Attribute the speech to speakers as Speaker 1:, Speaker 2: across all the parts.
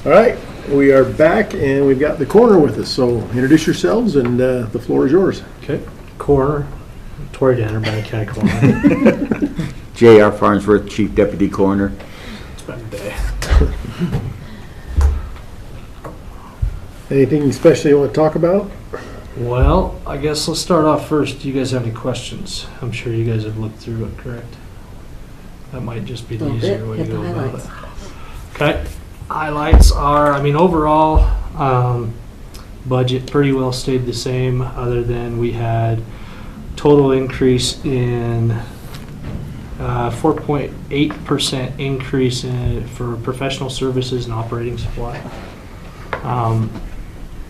Speaker 1: All right, we are back and we've got the coroner with us, so introduce yourselves and the floor is yours.
Speaker 2: Okay, coroner, Tori Danner, Bannock County Coroner.
Speaker 3: J.R. Farnsworth, Chief Deputy Coroner.
Speaker 2: It's been a day.
Speaker 1: Anything special you want to talk about?
Speaker 2: Well, I guess let's start off first. Do you guys have any questions? I'm sure you guys have looked through it, correct? That might just be the easier way to go about it. Okay, highlights are, I mean, overall, budget pretty well stayed the same, other than we had total increase in 4.8% increase for professional services and operating supply.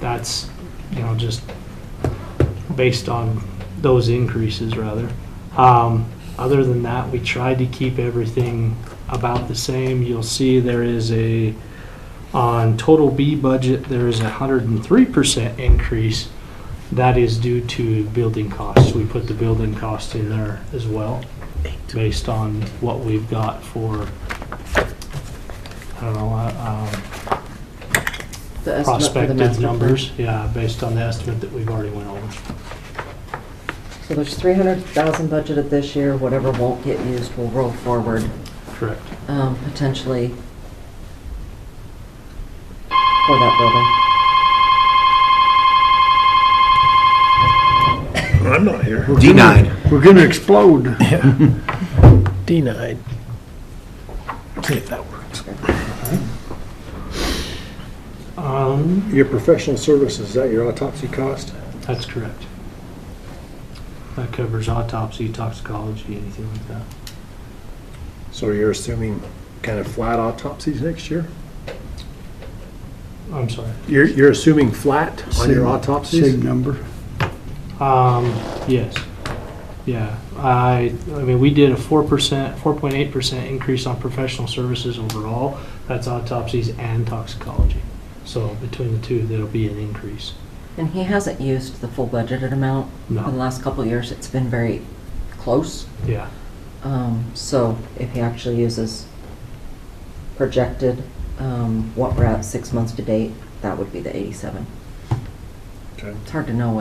Speaker 2: That's, you know, just based on those increases, rather. Other than that, we tried to keep everything about the same. You'll see there is on total B budget, there is 103% increase. That is due to building costs. We put the building cost in there as well, based on what we've got for, I don't know,
Speaker 4: The estimate for the
Speaker 2: prospective
Speaker 4: master
Speaker 2: numbers.
Speaker 4: plan.
Speaker 2: Yeah, based on the estimate that we've already went over.
Speaker 4: So there's 300,000 budgeted this year. Whatever won't get used will roll forward,
Speaker 2: Correct.
Speaker 4: potentially for that building.
Speaker 1: I'm not here.
Speaker 3: Denied.
Speaker 5: We're gonna explode.
Speaker 1: Denied. See if that works. Your professional services, is that your autopsy cost?
Speaker 2: That's correct. That covers autopsy, toxicology, anything like that.
Speaker 1: So you're assuming kind of flat autopsies next year?
Speaker 2: I'm sorry.
Speaker 1: You're assuming flat on your autopsies?
Speaker 5: Same number.
Speaker 2: Yes. Yeah. I mean, we did a 4.8% increase on professional services overall. That's autopsies and toxicology. So between the two, there'll be an increase.
Speaker 4: And he hasn't used the full budgeted amount.
Speaker 2: No.
Speaker 4: For the last couple of years, it's been very close.
Speaker 2: Yeah.
Speaker 4: So if he actually uses projected, what we're at 6 months to date, that would be the 87.
Speaker 1: Okay.
Speaker 4: It's hard to know.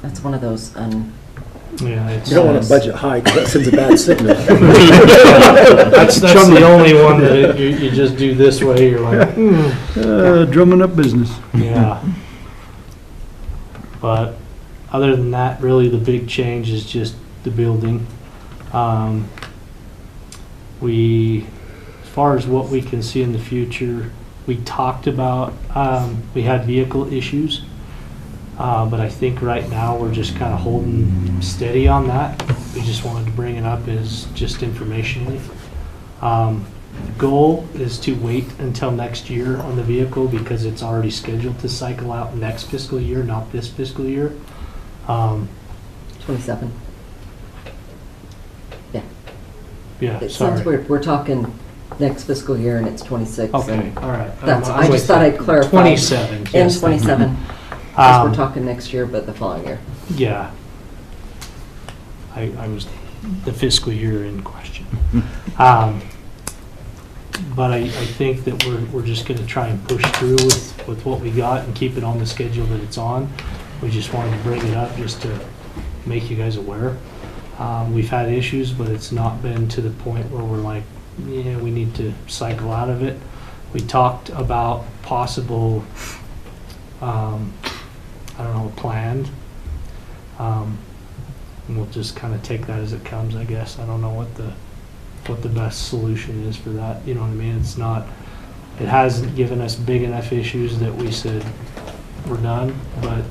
Speaker 4: That's one of those,
Speaker 2: Yeah. It's,
Speaker 1: You don't want to budget high because that sends a bad signal.
Speaker 2: that's the only one that you just do this way. You're like,
Speaker 5: Drumming up business.
Speaker 2: yeah. But other than that, really the big change is just the building. As far as what we can see in the future, we talked about, we had vehicle issues, but I think right now we're just kind of holding steady on that. We just wanted to bring it up as just informationally. The goal is to wait until next year on the vehicle because it's already scheduled to cycle out next fiscal year, not this fiscal year.
Speaker 4: 27.
Speaker 2: Yeah,
Speaker 4: It
Speaker 2: sorry.
Speaker 4: sounds weird. We're talking next fiscal year and it's 26.
Speaker 2: Okay,
Speaker 4: and
Speaker 2: all right.
Speaker 4: I just thought I'd clarify.
Speaker 2: 27.
Speaker 4: In
Speaker 2: yes,
Speaker 4: 27. Because we're
Speaker 2: Um,
Speaker 4: talking next year, but the following year.
Speaker 2: Yeah. I was the fiscal year in question. But I think that we're just gonna try and push through with what we got and keep it on the schedule that it's on. We just wanted to bring it up just to make you guys aware. We've had issues, but it's not been to the point where we're like, yeah, we need to cycle out of it. We talked about possible, I don't know, planned. And we'll just kind of take that as it comes, I guess. I don't know what the best solution is for that. You know what I mean? It's not, it hasn't given us big enough issues that we said we're done, but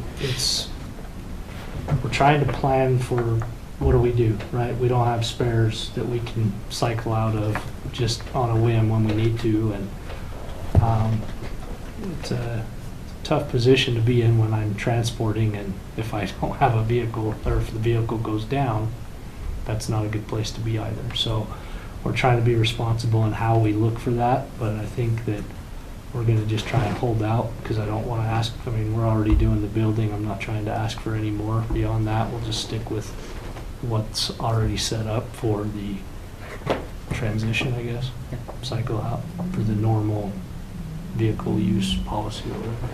Speaker 2: we're trying to plan for what do we do, right? We don't have spares that we can cycle out of just on a whim when we need to, and it's a tough position to be in when I'm transporting, and if I don't have a vehicle, or if the vehicle goes down, that's not a good place to be either. So we're trying to be responsible in how we look for that, but I think that we're gonna just try and hold out, because I don't wanna ask, I mean, we're already doing the building, I'm not trying to ask for any more beyond that. We'll just stick with what's already set up for the transition, I guess, cycle out for the normal vehicle use policy or whatever.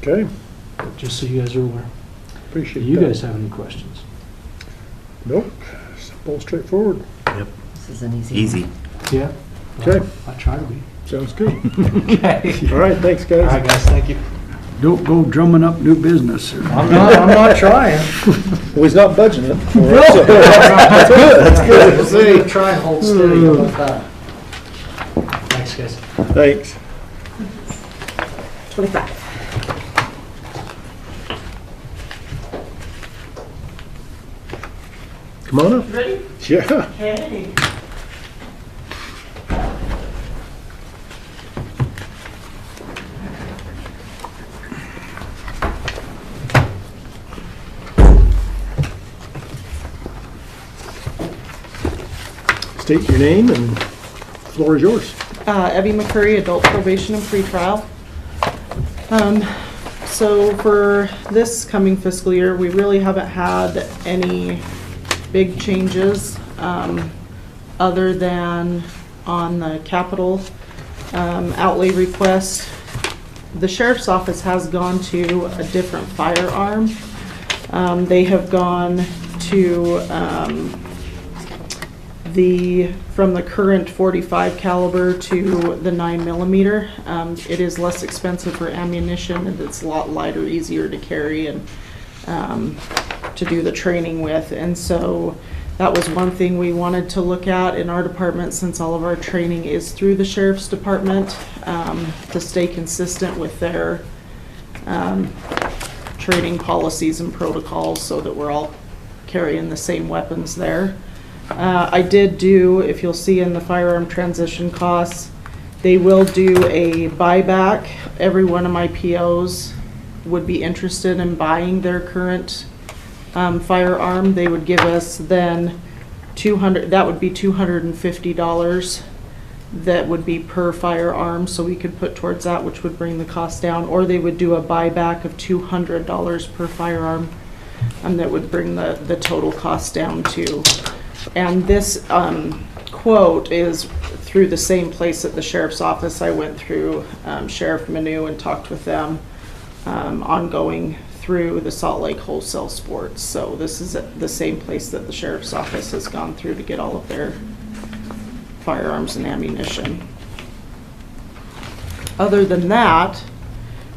Speaker 1: Okay,
Speaker 2: But just so you guys are aware. Do
Speaker 1: appreciate that.
Speaker 2: you guys have any questions?
Speaker 1: Nope, simple, straightforward.
Speaker 4: This is an easy.
Speaker 3: Easy.
Speaker 2: Yeah.
Speaker 1: Okay.
Speaker 2: I try to be.
Speaker 1: Sounds good.
Speaker 2: Okay.
Speaker 1: All right, thanks,
Speaker 2: All
Speaker 1: guys.
Speaker 2: right, guys, thank you.
Speaker 5: Don't go drumming up new business.
Speaker 2: I'm not trying.
Speaker 1: Well, he's not budging it.
Speaker 2: That's
Speaker 1: good, that's good.
Speaker 2: We'll see. Try and hold steady. How about that? Thanks, guys.
Speaker 1: Thanks.
Speaker 4: 25.
Speaker 1: Come on up.
Speaker 6: Ready?
Speaker 1: Yeah.
Speaker 6: Okay.
Speaker 1: State your name and floor is yours.
Speaker 6: Evie McCurry, adult probation and pretrial. So for this coming fiscal year, we really haven't had any big changes, other than on the capital outlay request. The sheriff's office has gone to a different firearm. They have gone to from the current .45 caliber to the 9mm. It is less expensive for ammunition, and it's a lot lighter, easier to carry, and to do the training with. And so that was one thing we wanted to look at in our department, since all of our training is through the sheriff's department, to stay consistent with their training policies and protocols, so that we're all carrying the same weapons there. I did do, if you'll see in the firearm transition costs, they will do a buyback. Every one of my POs would be interested in buying their current firearm. They would give us then that would be $250 that would be per firearm, so we could put towards that, which would bring the cost down. Or they would do a buyback of $200 per firearm, and that would bring the total cost down too. And this quote is through the same place at the sheriff's office. I went through Sheriff Manu and talked with them ongoing through the Salt Lake Wholesale Sports. So this is at the same place that the sheriff's office has gone through to get all of their firearms and ammunition. Other than that,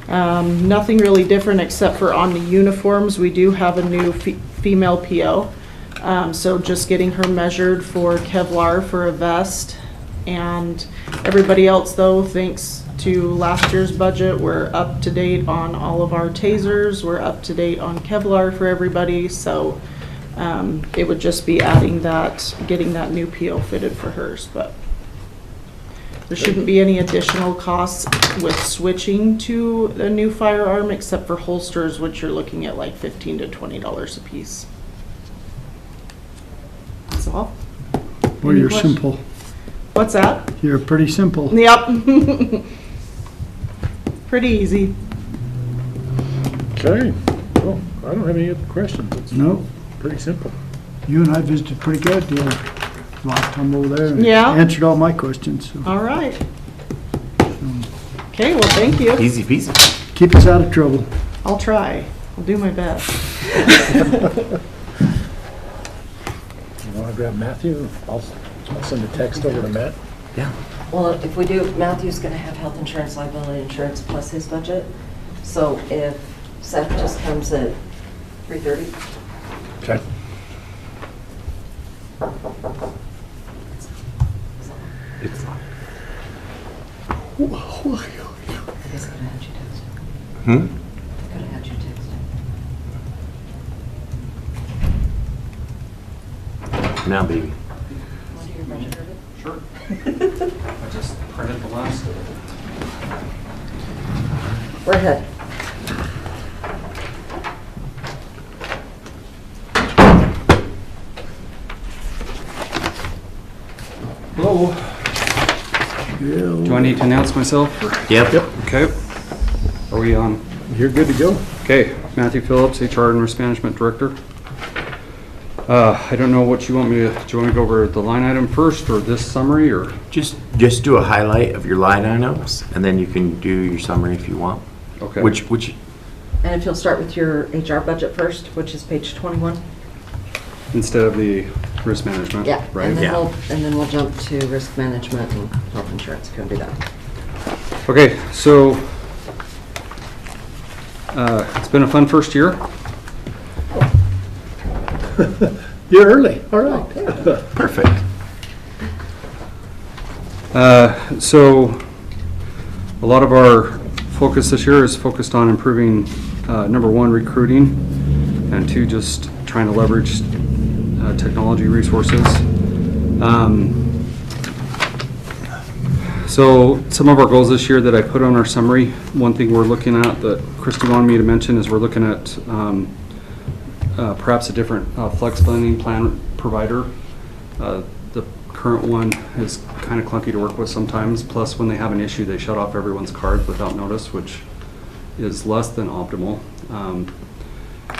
Speaker 6: nothing really different, except for on the uniforms. We do have a new female PO. So just getting her measured for Kevlar for a vest. And everybody else, though, thanks to last year's budget, we're up to date on all of our tasers. We're up to date on Kevlar for everybody. So it would just be adding that, getting that new PO fitted for hers. But there shouldn't be any additional costs with switching to a new firearm, except for holsters, which you're looking at like $15 to $20 a piece. That's all.
Speaker 5: Well,
Speaker 6: Any
Speaker 5: you're
Speaker 6: questions?
Speaker 5: simple.
Speaker 6: What's that?
Speaker 5: You're pretty simple.
Speaker 6: Yep. Pretty easy.
Speaker 1: Okay. Well, I don't have any other questions. It's
Speaker 5: No,
Speaker 1: pretty simple.
Speaker 5: you and I visited pretty good the last time over there. and
Speaker 6: Yeah.
Speaker 5: Answered all my questions. So
Speaker 6: All right. Okay, well, thank you.
Speaker 3: Easy peasy.
Speaker 5: keep us out of trouble.
Speaker 6: I'll try. I'll do my best.
Speaker 1: You want to grab Matthew? I'll send a text over to Matt.
Speaker 3: Yeah.
Speaker 4: Well, if we do, Matthew's gonna have health insurance, liability insurance plus his budget. So if Seth just comes at 3:30,
Speaker 1: Okay.
Speaker 3: It's
Speaker 4: I guess I could have had you text him.
Speaker 3: Hmm?
Speaker 4: Could have had you text him.
Speaker 3: Now, baby.
Speaker 4: Want to do your budget, Herbert?
Speaker 7: Sure. I just printed the last of it.
Speaker 4: We're ahead.
Speaker 7: Hello. Do I need to announce myself?
Speaker 3: Yep.
Speaker 7: Okay. Are we on?
Speaker 1: You're good to go.
Speaker 7: Okay. Matthew Phillips, HR and Risk Management Director. I don't know what you want me to, do you want me to go over the line item first or this summary or?
Speaker 8: Just do a highlight of your line items, and then you can do your summary if you want.
Speaker 7: Okay.
Speaker 8: Which,
Speaker 4: And if you'll start with your HR budget first, which is page 21.
Speaker 7: Instead of the risk management,
Speaker 4: Yeah,
Speaker 7: right?
Speaker 4: and then
Speaker 8: Yeah.
Speaker 4: we'll jump to risk management and health insurance, if you want to do that.
Speaker 7: Okay, so it's been a fun first year.
Speaker 1: You're early, all right.
Speaker 8: perfect.
Speaker 7: So a lot of our focus this year is focused on improving, number one, recruiting, and two, just trying to leverage technology resources. So some of our goals this year that I put on our summary, one thing we're looking at that Christy wanted me to mention is we're looking at perhaps a different flex funding plan provider. The current one is kind of clunky to work with sometimes, plus when they have an issue, they shut off everyone's cards without notice, which is less than optimal.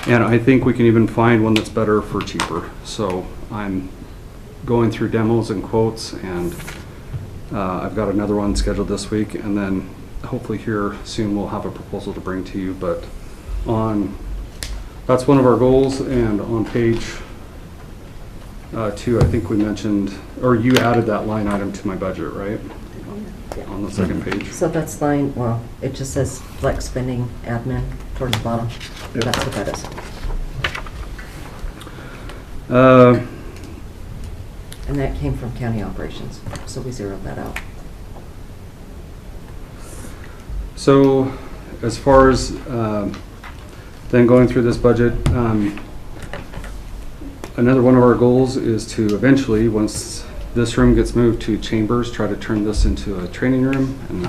Speaker 7: And I think we can even find one that's better for cheaper. So I'm going through demos and quotes, and I've got another one scheduled this week, and then hopefully here soon we'll have a proposal to bring to you. But that's one of our goals, and on page 2, I think we mentioned, or you added that line item to my budget, right? On the second page.
Speaker 4: So that's line, well, it just says flex spending admin towards the bottom.
Speaker 1: Yep.
Speaker 4: That's what that is. And that came from county operations, so we zeroed that out.
Speaker 7: So as far as then going through this budget, another one of our goals is to eventually, once this room gets moved to chambers, try to turn this into a training room. And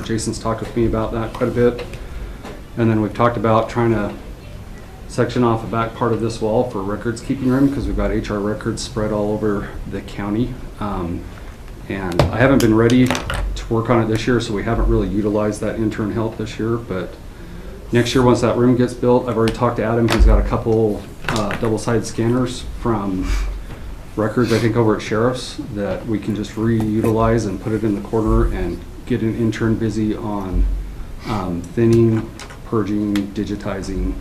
Speaker 7: Jason's talked with me about that quite a bit. And then we've talked about trying to section off the back part of this wall for records keeping room, because we've got HR records spread all over the county. And I haven't been ready to work on it this year, so we haven't really utilized that intern help this year. But next year, once that room gets built, I've already talked to Adam. He's got a couple double-sided scanners from records, I think, over at Sheriff's that we can just reutilize and put it in the corner and get an intern busy on thinning, purging, digitizing,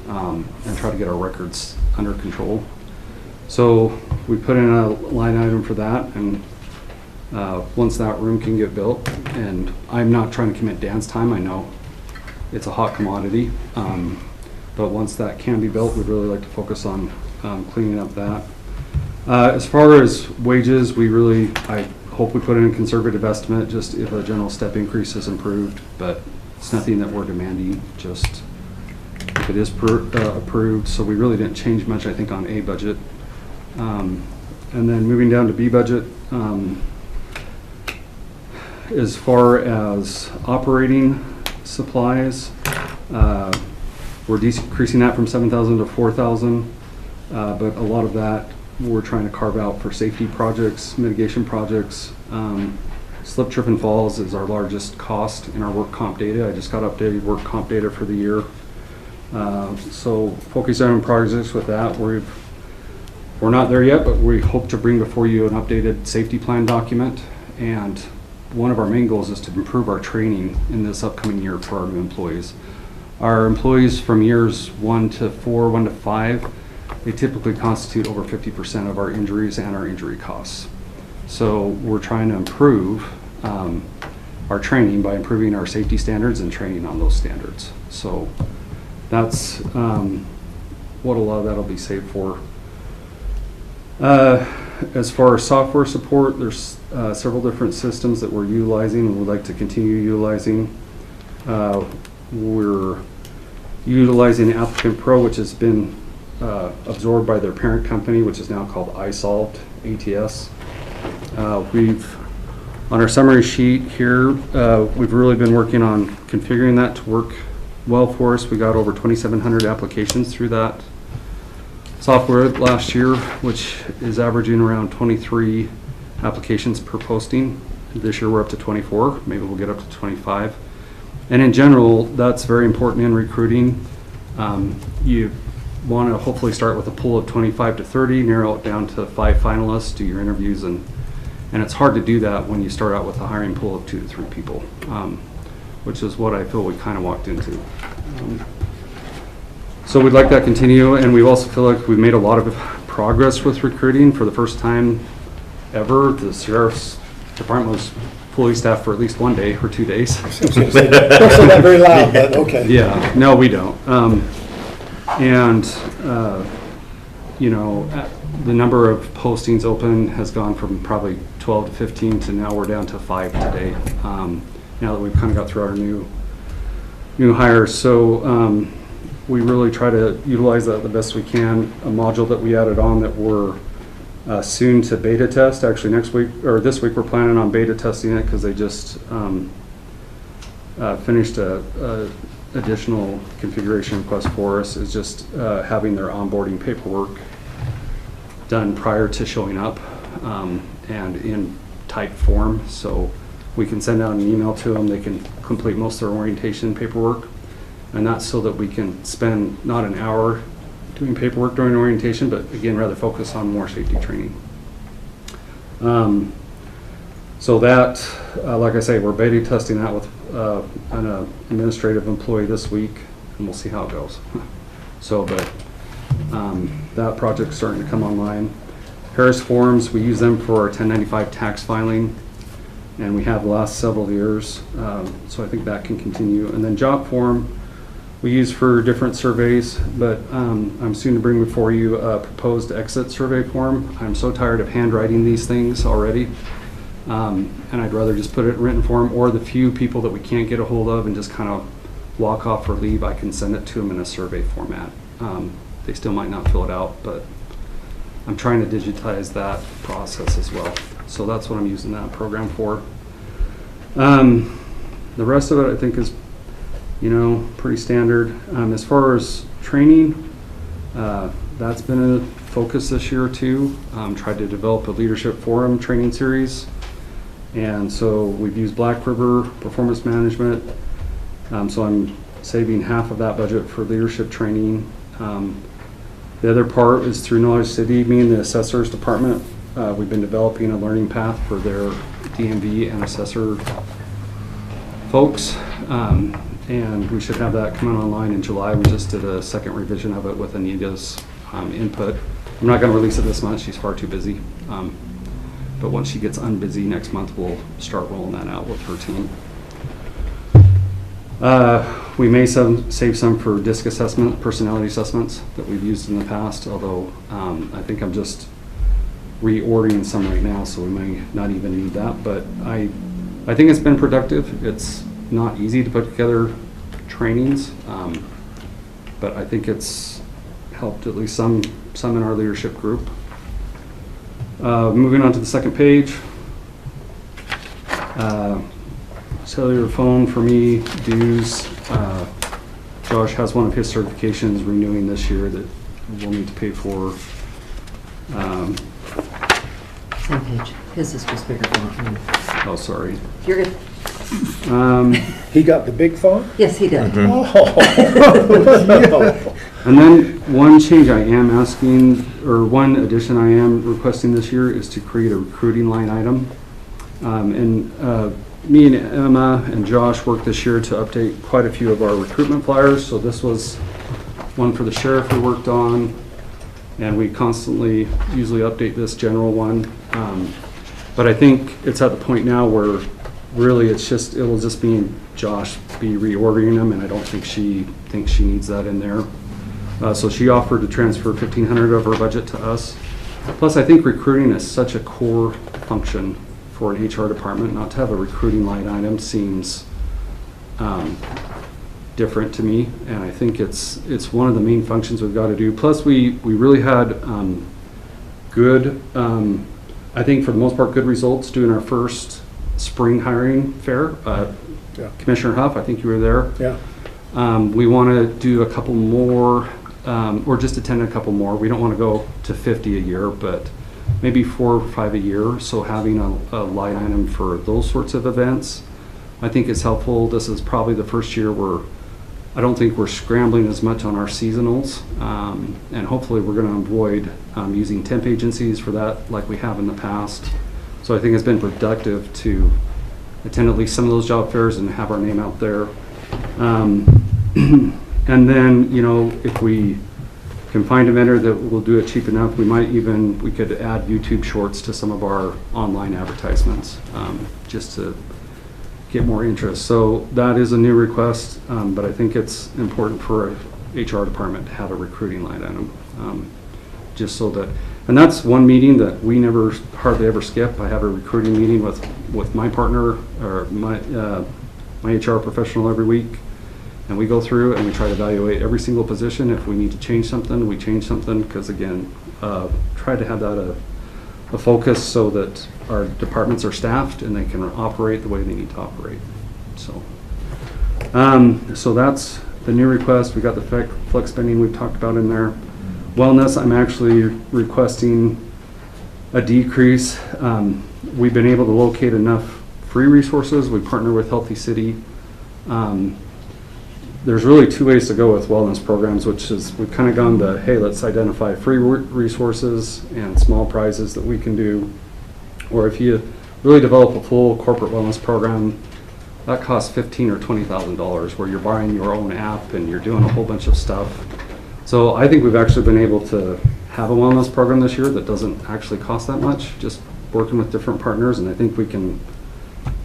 Speaker 7: and try to get our records under control. So we put in a line item for that, and once that room can get built, and I'm not trying to commit Dan's time, I know it's a hot commodity, but once that can be built, we'd really like to focus on cleaning up that. As far as wages, I hope we put in a conservative estimate, just if a general step increase is improved, but it's nothing that we're demanding, just if it is approved. So we really didn't change much, I think, on A budget. And then moving down to B budget, as far as operating supplies, we're decreasing that from 7,000 to 4,000, but a lot of that we're trying to carve out for safety projects, mitigation projects. Slip, trip, and falls is our largest cost in our work comp data. I just got updated work comp data for the year. So focusing on projects with that. We're not there yet, but we hope to bring before you an updated safety plan document. And one of our main goals is to improve our training in this upcoming year for our new employees. Our employees from years 1 to 4, 1 to 5, they typically constitute over 50% of our injuries and our injury costs. So we're trying to improve our training by improving our safety standards and training on those standards. So that's what a lot of that will be saved for. As far as software support, there's several different systems that we're utilizing and would like to continue utilizing. We're utilizing Applicant Pro, which has been absorbed by their parent company, which is now called iSolved ATS. On our summary sheet here, we've really been working on configuring that to work well for us. We got over 2,700 applications through that software last year, which is averaging around 23 applications per posting. This year we're up to 24, maybe we'll get up to 25. And in general, that's very important in recruiting. want to hopefully start with a pool of 25 to 30, narrow it down to 5 finalists, do your interviews, and it's hard to do that when you start out with a hiring pool of 2 to 3 people, which is what I feel we kind of walked into. So we'd like that to continue, and we also feel like we've made a lot of progress with recruiting. For the first time ever, the sheriff's department was fully staffed for at least 1 day or 2 days.
Speaker 1: I was gonna say, don't say that very loud, but okay.
Speaker 7: Yeah, no, we don't. The number of postings open has gone from probably 12 to 15 to now we're down to 5 today. Now that we've kind of got through our new hires. So we really try to utilize that the best we can. A module that we added on that we're soon to beta test. Actually next week, or this week, we're planning on beta testing it because they just finished a additional configuration request for us, is just having their onboarding paperwork done prior to showing up and in typed form. So we can send out an email to them, they can complete most of their orientation paperwork, and that's so that we can spend not an hour doing paperwork during orientation, but again, rather focus on more safety training. So that, like I say, we're beta testing that with an administrative employee this week, and we'll see how it goes. So, but that project's starting to come online. Harris Forms, we use them for our 1095 tax filing, and we have the last several years, so I think that can continue. And then Job Form, we use for different surveys, but I'm soon to bring before you a proposed exit survey form. I'm so tired of handwriting these things already, and I'd rather just put it in written form, or the few people that we can't get a hold of and just kind of walk off or leave, I can send it to them in a survey format. They still might not fill it out, but I'm trying to digitize that process as well. So that's what I'm using that program for. The rest of it I think is, pretty standard. As far as training, that's been a focus this year too. Tried to develop a leadership forum training series. And so we've used Black River Performance Management. So I'm saving half of that budget for leadership training. The other part is through Knowledge City. Me and the assessors department, we've been developing a learning path for their DMV and assessor folks. And we should have that coming online in July. We just did a second revision of it with Anita's input. I'm not going to release it this month. She's far too busy. But once she gets unbusy next month, we'll start rolling that out with her team. We may save some for DISC assessment, personality assessments that we've used in the past, although I think I'm just reordering some right now, so we may not even need that. But I think it's been productive. It's not easy to put together trainings, but I think it's helped at least some in our leadership group. Moving on to the second page. Cellular phone for me, dues. Josh has one of his certifications renewing this year that we'll need to pay for.
Speaker 4: Same page. His is just bigger font.
Speaker 7: Oh, sorry.
Speaker 4: You're good.
Speaker 1: He got the big font?
Speaker 4: Yes, he did.
Speaker 1: Oh.
Speaker 7: And then one change I am asking, or one addition I am requesting this year, is to create a recruiting line item. Me and Emma and Josh worked this year to update quite a few of our recruitment flyers. So this was one for the sheriff we worked on, and we constantly usually update this general one. But I think it's at the point now where really it'll just be Josh be reordering them, and I don't think she thinks she needs that in there. So she offered to transfer $1,500 of her budget to us. Plus, I think recruiting is such a core function for an HR department. Not to have a recruiting line item seems different to me, and I think it's one of the main functions we've got to do. Plus, we really had good, I think for the most part, good results doing our first spring hiring fair.
Speaker 1: Yeah.
Speaker 7: Commissioner Huff, I think you were there.
Speaker 1: Yeah.
Speaker 7: We want to do a couple more, or just attend a couple more. We don't want to go to 50 a year, but maybe 4 or 5 a year. So having a line item for those sorts of events, I think is helpful. This is probably the first year we're I don't think we're scrambling as much on our seasonals, and hopefully we're going to avoid using temp agencies for that like we have in the past. So I think it's been productive to attend at least some of those job fairs and have our name out there. And then, you know, if we can find a vendor that will do it cheap enough, we could add YouTube shorts to some of our online advertisements, just to get more interest. So that is a new request, but I think it's important for a HR department to have a recruiting line item, just so that, and that's one meeting that we never hardly ever skip. I have a recruiting meeting with my partner or my HR professional every week, and we go through and we try to evaluate every single position. If we need to change something, we change something, because again, try to have that a focus so that our departments are staffed and they can operate the way they need to operate. So, so that's the new request. We got the flex spending we've talked about in there. Wellness, I'm actually requesting a decrease. We've been able to locate enough free resources. We partner with Healthy City. There's really two ways to go with wellness programs, which is we've kind of gone the, hey, let's identify free resources and small prizes that we can do. Or if you really develop a full corporate wellness program, that costs $15,000 or $20,000, where you're buying your own app and you're doing a whole bunch of stuff. So I think we've actually been able to have a wellness program this year that doesn't actually cost that much, just working with different partners, and I think we can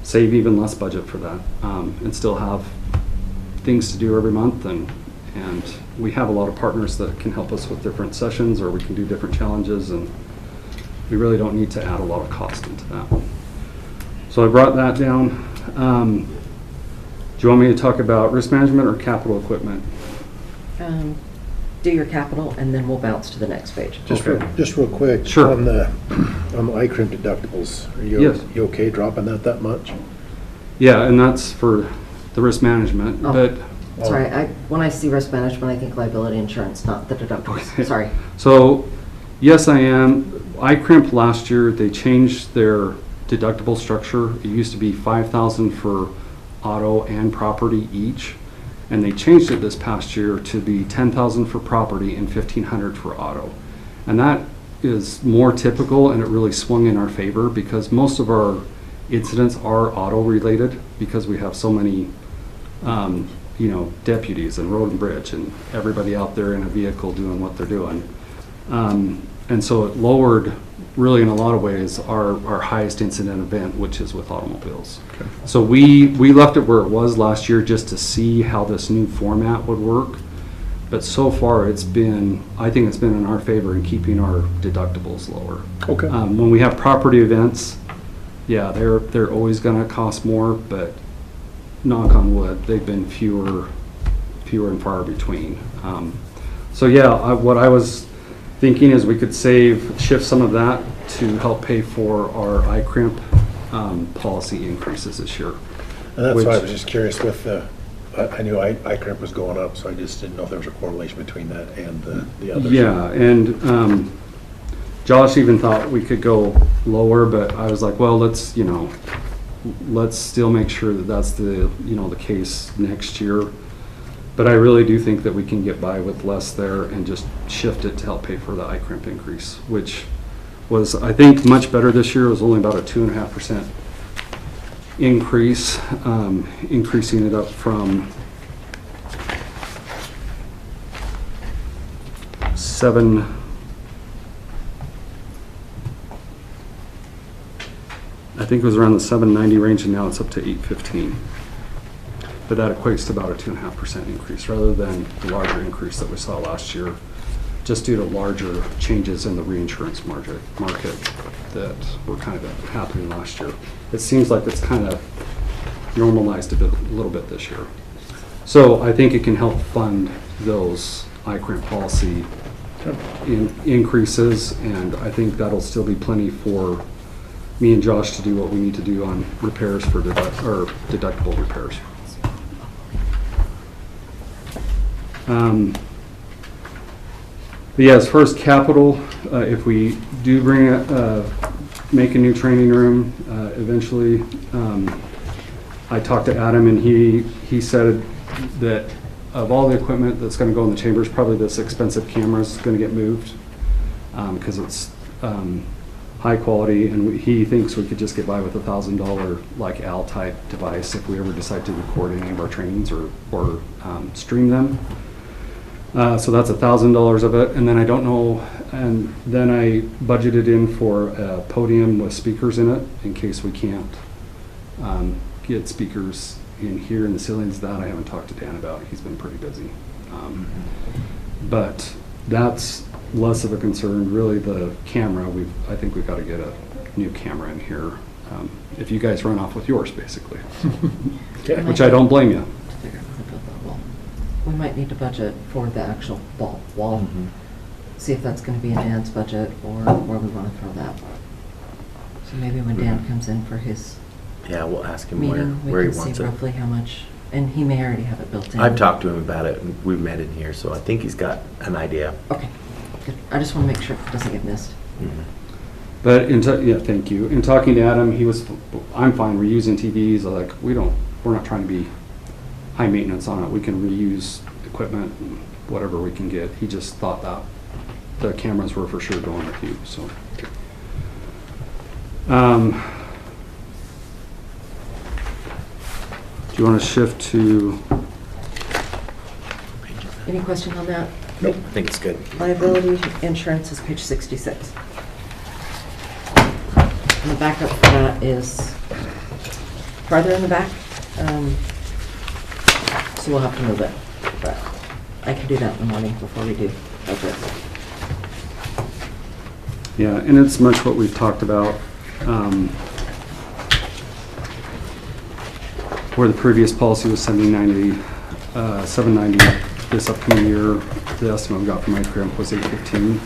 Speaker 7: save even less budget for that, and still have things to do every month, and we have a lot of partners that can help us with different sessions, or we can do different challenges, and we really don't need to add a lot of cost into that. So I brought that down. Do you want me to talk about risk management or capital equipment?
Speaker 4: Do your capital, and then we'll bounce to the next page.
Speaker 1: Just real quick.
Speaker 7: Sure.
Speaker 1: On the ICRIM deductibles, are
Speaker 7: Yes.
Speaker 1: you okay dropping that much?
Speaker 7: Yeah, and that's for the risk management,
Speaker 4: Oh.
Speaker 7: but
Speaker 4: Sorry, when I see risk management, I think liability insurance, not the deductibles. Sorry.
Speaker 7: so, yes, I am. ICRIMP last year, they changed their deductible structure. It used to be $5,000 for auto and property each, and they changed it this past year to be $10,000 for property and $1,500 for auto. And that is more typical, and it really swung in our favor because most of our incidents are auto related, because we have so many you know, deputies and road and bridge and everybody out there in a vehicle doing what they're doing. And so it lowered, really in a lot of ways, our highest incident event, which is with automobiles.
Speaker 1: Okay.
Speaker 7: So we left it where it was last year just to see how this new format would work. But so far I think it's been in our favor in keeping our deductibles lower.
Speaker 1: Okay.
Speaker 7: When we have property events, yeah, they're always gonna cost more, but knock on wood, they've been fewer and far between. So yeah, what I was thinking is we could shift some of that to help pay for our ICRIMP policy increases this year.
Speaker 1: And that's why I
Speaker 7: which-
Speaker 1: was just curious with I knew ICRIMP was going up, so I just didn't know if there was a correlation between that and the others.
Speaker 7: Yeah, and Josh even thought we could go lower, but I was like, well, let's still make sure that that's the case next year. But I really do think that we can get by with less there and just shift it to help pay for the ICRIMP increase, which was, I think, much better this year. It was only about a 2.5% increase, increasing it up from 7. I think it was around the 790 range, and now it's up to 815. But that equates to about a 2.5% increase rather than the larger increase that we saw last year, just due to larger changes in the reinsurance market that were kind of happening last year. It seems like it's kind of normalized a little bit this year. So I think it can help fund those ICRIMP policy increases, and I think that'll still be plenty for me and Josh to do what we need to do on repairs for deductible repairs. But yeah, as far as capital, if we do make a new training room eventually, I talked to Adam, and he said that of all the equipment that's gonna go in the chambers, probably this expensive camera is gonna get moved, because it's high quality, and he thinks we could just get by with $1,000 like Al type device if we ever decide to record any of our trainings or stream them. So that's $1,000 of it, and then I don't know, and then I budgeted in for a podium with speakers in it in case we can't get speakers in here in the ceilings. That I haven't talked to Dan about. He's been pretty busy. But that's less of a concern. Really, the camera, I think we've got to get a new camera in here. If you guys run off with yours, basically.
Speaker 1: Okay.
Speaker 7: Which I don't blame you.
Speaker 4: To figure out how to build that wall. We might need to budget for the actual wall. See if that's gonna be in Dan's budget or where we wanna throw that. So maybe when Dan comes in for his
Speaker 8: Yeah, we'll ask him
Speaker 4: meeting,
Speaker 8: where
Speaker 4: we
Speaker 8: he
Speaker 4: can
Speaker 8: wants
Speaker 4: see
Speaker 8: it.
Speaker 4: roughly how much, and he may already have it built in.
Speaker 8: I've talked to him about it, and we've met in here, so I think he's got an idea.
Speaker 4: Okay, good. I just wanna make sure it doesn't get missed.
Speaker 7: But yeah, thank you. In talking to Adam, I'm fine reusing TVs. Like, we're not trying to be high maintenance on it. We can reuse equipment, and whatever we can get. He just thought that the cameras were for sure going with you, so. Do you want to shift to,
Speaker 4: Any question on that?
Speaker 8: Nope, I think it's good.
Speaker 4: Liability insurance is page 66. And the backup for that is farther in the back. So we'll have to move it. But I can do that in the morning before we do budget.
Speaker 7: yeah, and it's much what we've talked about. Where the previous policy was 790, this upcoming year, the estimate we got from my crimp was 815.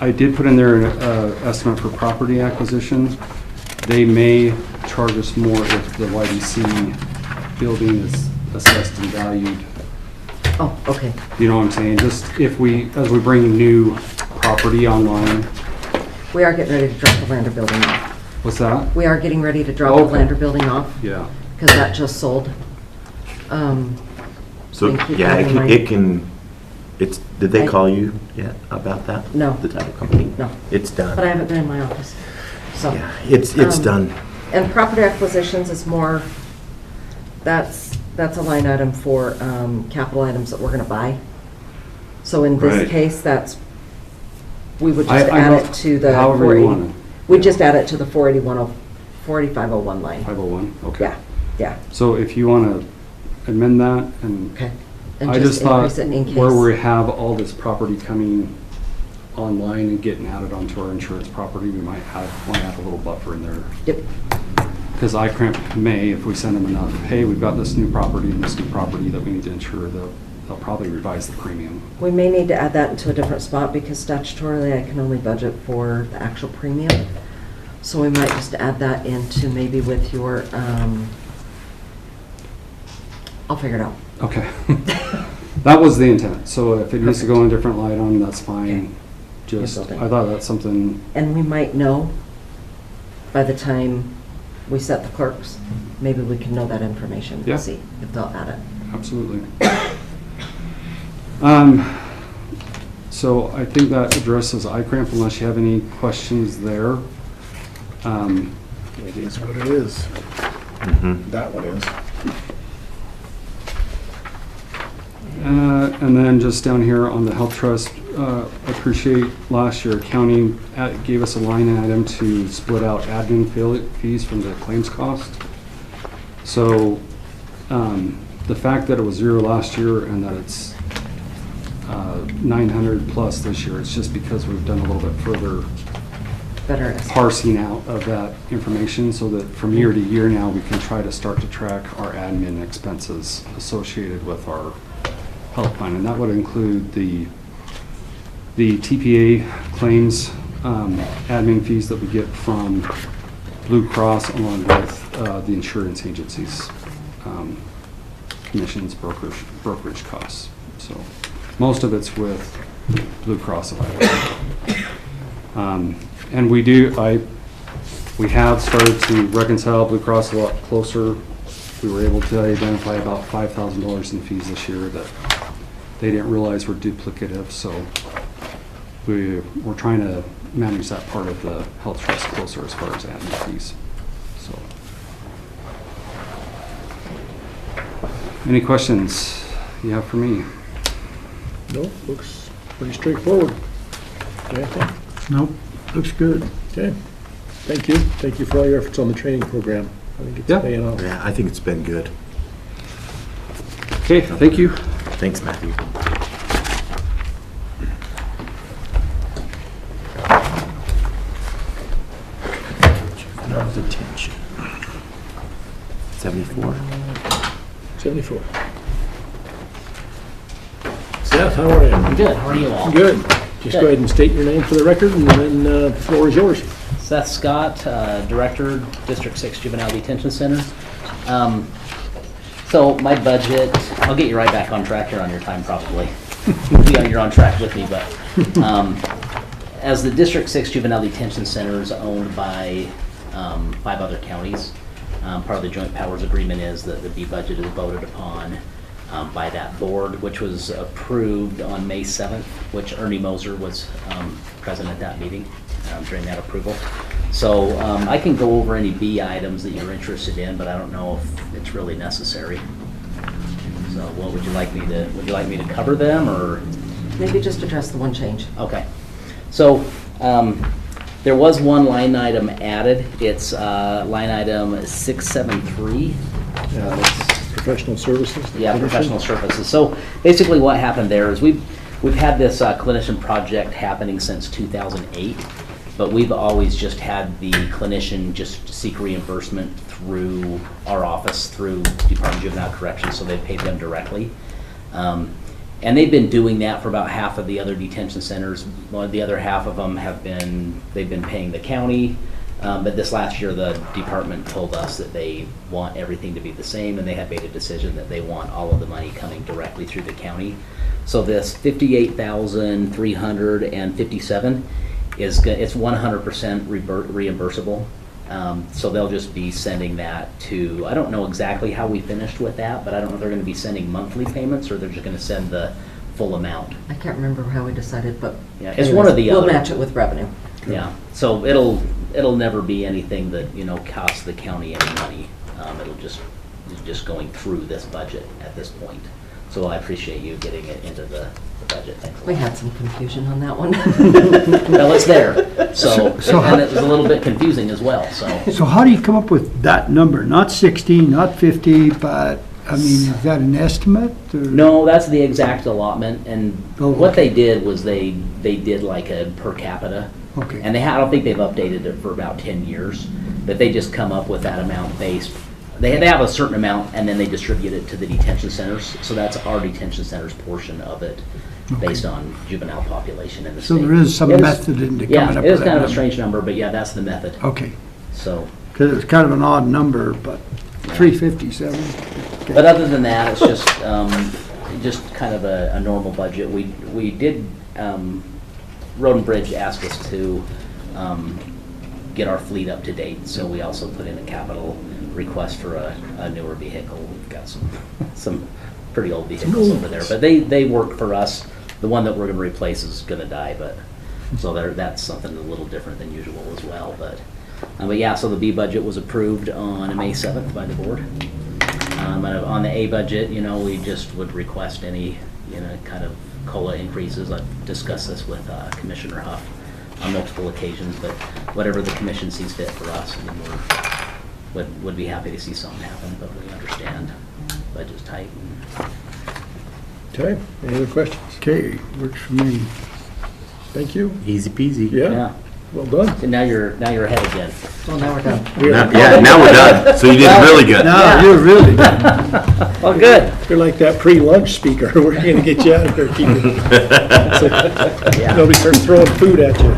Speaker 7: I did put in there an estimate for property acquisition. They may charge us more if the YDC building is assessed and valued.
Speaker 4: Oh, okay.
Speaker 7: You know what I'm saying? Just as we bring new property online.
Speaker 4: We are getting ready to drop the Lander building off.
Speaker 7: What's that?
Speaker 4: We are getting ready to drop the
Speaker 7: Okay.
Speaker 4: Lander building off
Speaker 7: Yeah.
Speaker 4: because that just sold.
Speaker 8: So,
Speaker 4: we keep
Speaker 8: yeah,
Speaker 4: that in mind.
Speaker 8: did they call you yet about that?
Speaker 4: No.
Speaker 8: The title company?
Speaker 4: No.
Speaker 8: It's done.
Speaker 4: But I haven't been in my office, so.
Speaker 8: Yeah, it's done.
Speaker 4: And property acquisitions is more, that's a line item for capital items that we're gonna buy. So in
Speaker 7: Right.
Speaker 4: this case, we would just
Speaker 7: I
Speaker 4: add
Speaker 7: don't-
Speaker 4: it to the
Speaker 7: however you want
Speaker 4: 480.
Speaker 7: it.
Speaker 4: We
Speaker 7: Yeah.
Speaker 4: just add it to the 48501 line.
Speaker 7: 501, okay.
Speaker 4: Yeah, yeah,
Speaker 7: So if you want to amend that, and
Speaker 4: okay. And
Speaker 7: I just thought
Speaker 4: increase it in case.
Speaker 7: where we have all this property coming online and getting added onto our insurance property, we might want to have a little buffer in there.
Speaker 4: Yep,
Speaker 7: Because iCrimp may, if we send them enough, hey, we've got this new property and this new property that we need to insure, they'll probably revise the premium.
Speaker 4: we may need to add that into a different spot because statutorily I can only budget for the actual premium. So we might just add that into maybe with your, I'll figure it out.
Speaker 7: Okay. That was the intent. So if it needs to go in a different light on, that's fine. Just,
Speaker 4: Yes, okay.
Speaker 7: I thought that's something,
Speaker 4: And we might know by the time we set the clerks, maybe we can know that information
Speaker 7: Yeah.
Speaker 4: and see if they'll add it.
Speaker 7: absolutely. So I think that addresses iCramp unless you have any questions there.
Speaker 1: It is what it is.
Speaker 8: Mhm.
Speaker 1: That one is.
Speaker 7: And then just down here on the health trust, appreciate last year accounting gave us a line item to split out admin fees from the claims cost. So the fact that it was 0 last year and that it's 900 plus this year, it's just because we've done a little bit further
Speaker 4: Better estimate.
Speaker 7: parsing out of that information so that from year to year now, we can try to start to track our admin expenses associated with our health plan. And that would include the TPA claims, admin fees that we get from Blue Cross along with the insurance agencies, commissions, brokerage costs. So most of it's with Blue Cross of Iowa. And we have started to reconcile Blue Cross a lot closer we were able to identify about $5,000 in fees this year that they didn't realize were duplicative, so we're trying to manage that part of the health trust closer as far as admin fees, so. Any questions you have for me?
Speaker 1: No, looks pretty straightforward. Anything?
Speaker 5: Nope, looks good.
Speaker 1: Okay, thank you. Thank you for all your efforts on the training program. I think it's
Speaker 7: Yeah.
Speaker 1: paying off.
Speaker 8: Yeah, I think it's been good.
Speaker 7: Okay, thank you.
Speaker 8: Thanks, Matthew. Juvenile detention. 74.
Speaker 1: 74. Seth, how are you?
Speaker 9: Good, how are you all?
Speaker 1: Good. Just go ahead and state your name for the record, and then the floor is yours.
Speaker 9: Seth Scott, Director, District 6 Juvenile Detention Center. So my budget, I'll get you right back on track here on your time probably. You're on track with me, but as the District 6 Juvenile Detention Center is owned by 5 other counties, part of the joint powers agreement is that the B budget is voted upon by that board, which was approved on May 7th, which Ernie Moser was present at that meeting during that approval. So I can go over any B items that you're interested in, but I don't know if it's really necessary. So, what would you like me to cover them, or?
Speaker 4: Maybe just address the one change.
Speaker 9: Okay. So there was one line item added. It's line item 673.
Speaker 1: Professional services?
Speaker 9: Yeah, professional services. So basically what happened there is we've had this clinician project happening since 2008, but we've always just had the clinician just seek reimbursement through our office, through Department of Juvenile Corrections, so they paid them directly. And they've been doing that for about half of the other detention centers. Well, the other half of them they've been paying the county. But this last year, the department told us that they want everything to be the same, and they have made a decision that they want all of the money coming directly through the county. So this $58,357 it's 100% reimbursable. So they'll just be sending that to, I don't know exactly how we finished with that, but I don't know if they're going to be sending monthly payments or they're just going to send the full amount.
Speaker 4: I can't remember how we decided, but
Speaker 9: Yeah, it's one or the other.
Speaker 4: We'll match it with revenue.
Speaker 9: Yeah, so it'll never be anything that, costs the county any money. It'll just going through this budget at this point. So I appreciate you getting it into the budget. Thanks a lot.
Speaker 4: We had some confusion on that one.
Speaker 9: Well, it's there,
Speaker 5: So
Speaker 9: and it was a little bit confusing as well, so.
Speaker 5: So how do you come up with that number? Not 60, not 50, but, I mean, is that an estimate? or-
Speaker 9: No, that's the exact allotment, and
Speaker 5: Oh,
Speaker 9: what
Speaker 5: okay.
Speaker 9: they did was they did like a per capita.
Speaker 5: Okay.
Speaker 9: And I don't think they've updated it for about 10 years, but they just come up with that amount based, they have a certain amount and then they distribute it to the detention centers. So that's our detention center's portion of it, based on juvenile population in the
Speaker 5: So
Speaker 9: state.
Speaker 5: there is some
Speaker 9: It
Speaker 5: method into
Speaker 9: Yeah,
Speaker 5: coming up
Speaker 9: it
Speaker 5: with
Speaker 9: is
Speaker 5: that
Speaker 9: kind of a
Speaker 5: number.
Speaker 9: strange number, but yeah, that's the method.
Speaker 5: Okay,
Speaker 9: So,
Speaker 5: because it was kind of an odd number, but 357. Okay.
Speaker 9: but other than that, it's just kind of a normal budget. We did, Road and Bridge asked us to get our fleet up to date, so we also put in a capital request for a newer vehicle. We've got some pretty old vehicles over there, but they work for us. The one that we're going to replace is going to die, but so that's something a little different than usual as well. But yeah, so the B budget was approved on May 7th by the board. And on the A budget, we just would request any kind of COLA increases. I've discussed this with Commissioner Huff on multiple occasions, but whatever the commission sees fit for us, we would be happy to see something happen, but we understand budget's tight.
Speaker 1: Okay, any other questions?
Speaker 5: Okay, works for me.
Speaker 1: Thank you.
Speaker 8: Easy peasy.
Speaker 1: Yeah, well done.
Speaker 9: And now you're ahead again.
Speaker 4: Well, now we're done.
Speaker 8: Now we're done. So you did really good.
Speaker 5: No, you're really good.
Speaker 9: Well, good.
Speaker 1: You're like that pre-lunch speaker. We're going to get you out of here. Keep it.
Speaker 9: Yeah.
Speaker 1: Nobody starts throwing food at you.